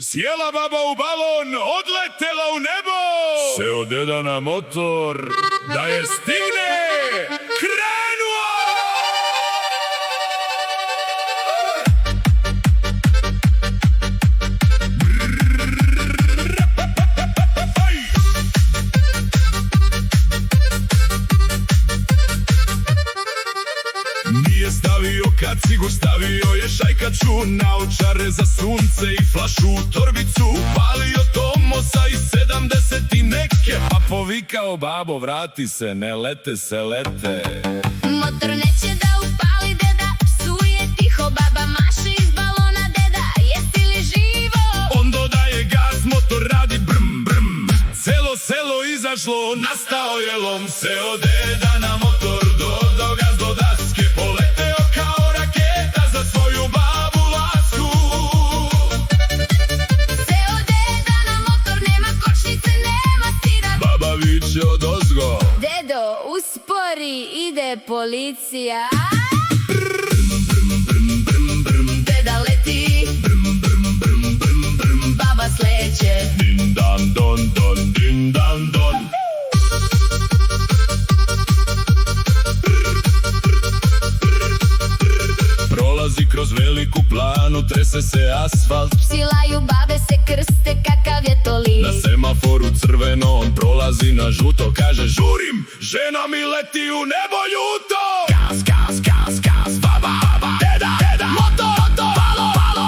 Sjela baba u balon, odletela u nebo. Seo deda na motor, da je stigne, krenuo! Nije stavio kacigu, stavio je šajkaču, naočare za sunce i flašu u torbicu. Palio Tomosa i 70 i neke, pa povikao: babo, vrati se, ne lete se lete. Motor neće da upali, deda psuje tiho, baba maše iz balona, deda, jesi li živo? On dodaje gas, motor radi brm brm. Celo selo izašlo, nastao je lom. Seo deda na motor, dodao gas do daske, poleteo kao raketa za svoju babu Lasku. Seo deda na motor, nema kočnice, nema stida. Baba viče odozgo: Dedo, uspori, ide policija. Deda leti, baba sleće. Din dan don don, din dan don. Prolazi kroz veliku planu, trese se asfalt. Psi laju, babe se krste, kakav je to lik. Na semaforu crveno, on prolazi na žuto, kaže: žurim, žena mi leti u nebo ljuto. Gas, gas, gas, gas, baba, baba, deda, deda, motor, motor, balo, balo.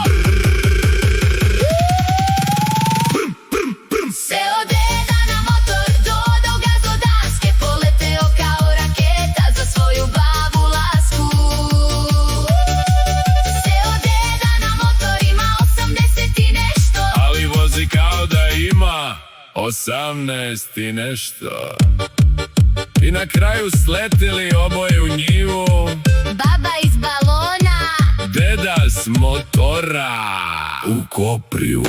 Brum, brum, brum. Seo deda na motor, dodao gas do daske, poleteo kao raketa za svoju babu Lasku. Seo deda na motor, ima 80 i nešto, Ali vozi kao da ima 18 i nešto. I na kraju sletili oboje u njivu, baba iz balona. deda s motora u kopriju.